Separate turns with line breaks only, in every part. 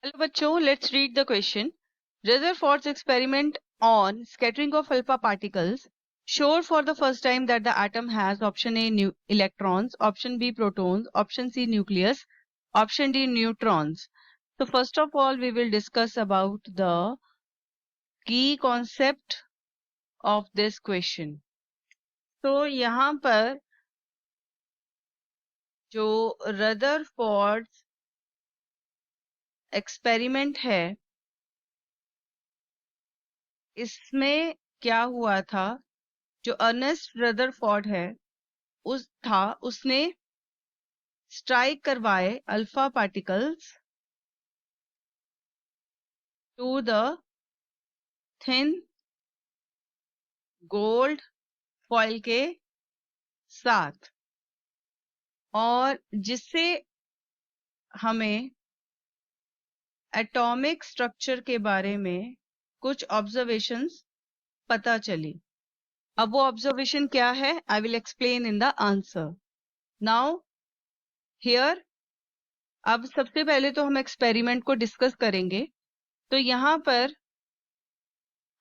Hello bachcho, let's read the question. Rutherford's experiment on scattering of alpha particles showed for the first time that the atom has option A electrons, option B protons, option C nucleus, option D neutrons. So first of all we will discuss about the key concept of this question. तो यहाँ पर जो Rutherford experiment है इसमें क्या हुआ था, जो अर्नेस्ट रदरफोर्ड है उसने स्ट्राइक करवाए alpha particles to the thin gold foil के साथ, और जिससे हमें एटॉमिक स्ट्रक्चर के बारे में कुछ ऑब्जर्वेशंस पता चली. अब वो ऑब्जर्वेशन क्या है, I will explain in the answer. Now here, अब सबसे पहले तो हम एक्सपेरिमेंट को डिस्कस करेंगे. तो यहाँ पर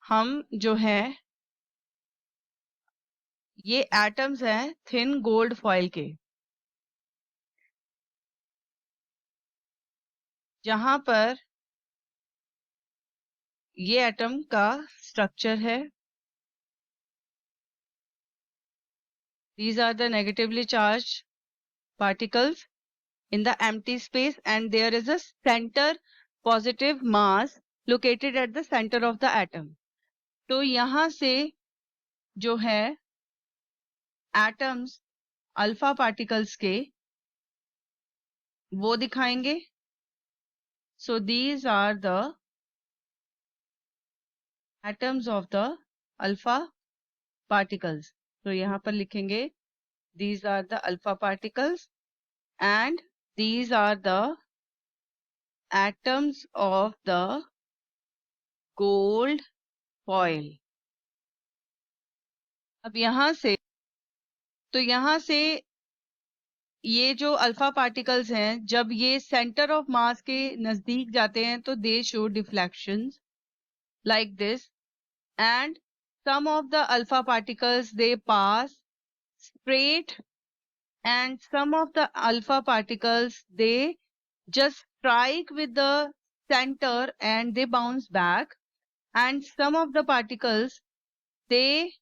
हम जो है ये एटम्स हैं थिन गोल्ड फॉइल के, जहां पर ये एटम का स्ट्रक्चर है. These are the negatively charged particles in the empty space and there is a center positive mass located at the center of the atom. तो यहाँ से जो है एटम्स अल्फा पार्टिकल्स के वो दिखाएंगे. So these are the atoms of the alpha particles. तो यहाँ पर लिखेंगे these are the alpha particles and these are the atoms of the gold foil. अब यहाँ से ये जो अल्फा पार्टिकल्स हैं, जब ये सेंटर ऑफ मास के नजदीक जाते हैं तो दे show deflections like this, and some of the alpha particles they pass straight and some of the alpha particles they just strike with the center and they bounce back, and some of the particles they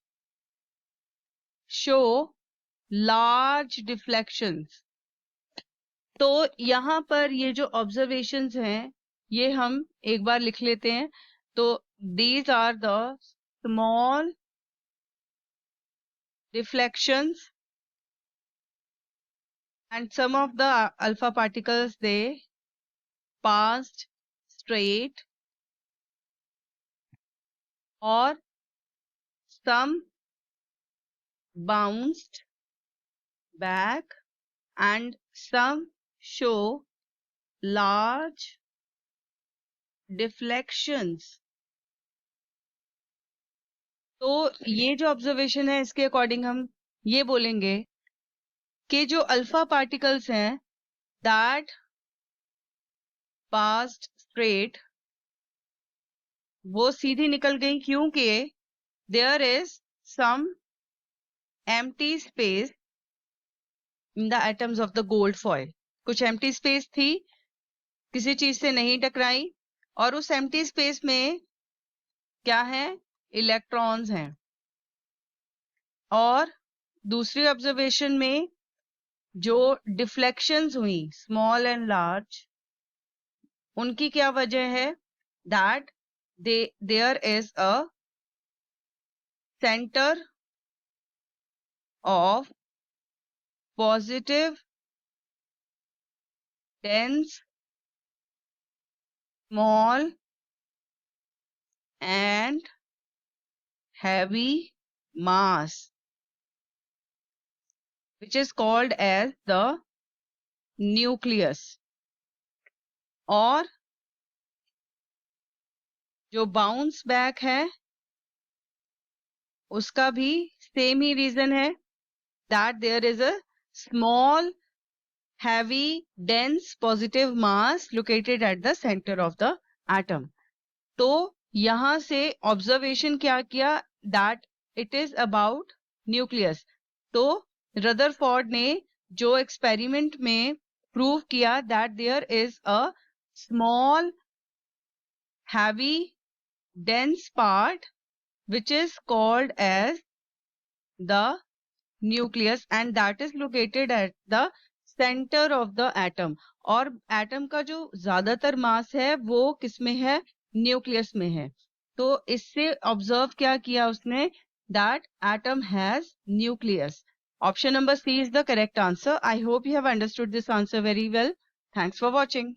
show large deflections. तो यहाँ पर ये जो observations हैं ये हम एक बार लिख लेते हैं. तो these are the small deflections and some of the alpha particles they passed straight or some bounced back and some show large deflections. तो ये जो ऑब्जर्वेशन है इसके अकॉर्डिंग हम ये बोलेंगे कि जो अल्फा पार्टिकल्स हैं दैट पास्ड स्ट्रेट वो सीधी निकल गई, क्योंकि there is some empty space in the atoms of the gold foil. कुछ एम्प्टी स्पेस थी, किसी चीज से नहीं टकराई, और उस एम्प्टी स्पेस में क्या है, इलेक्ट्रॉन्स हैं. और दूसरी ऑब्जर्वेशन में जो डिफ्लेक्शंस हुई स्मॉल एंड लार्ज, उनकी क्या वजह है, that there is a center of positive dense small and heavy mass which is called as the nucleus. और जो बाउंस बैक है उसका भी सेम ही रीजन है, that there is a small heavy, dense positive mass located at the center of the atom. तो यहाँ से observation क्या किया, that it is about nucleus. तो रदरफोर्ड ने जो एक्सपेरिमेंट में प्रूव किया that there is a small heavy dense part which is called as the nucleus and that is located at the center of the atom. और atom का जो ज्यादातर मास है वो किसमें है, न्यूक्लियस में है. तो इससे ऑब्जर्व क्या किया उसने, that atom has nucleus. Option number C is the correct answer. I hope you have understood this answer very well. Thanks for watching.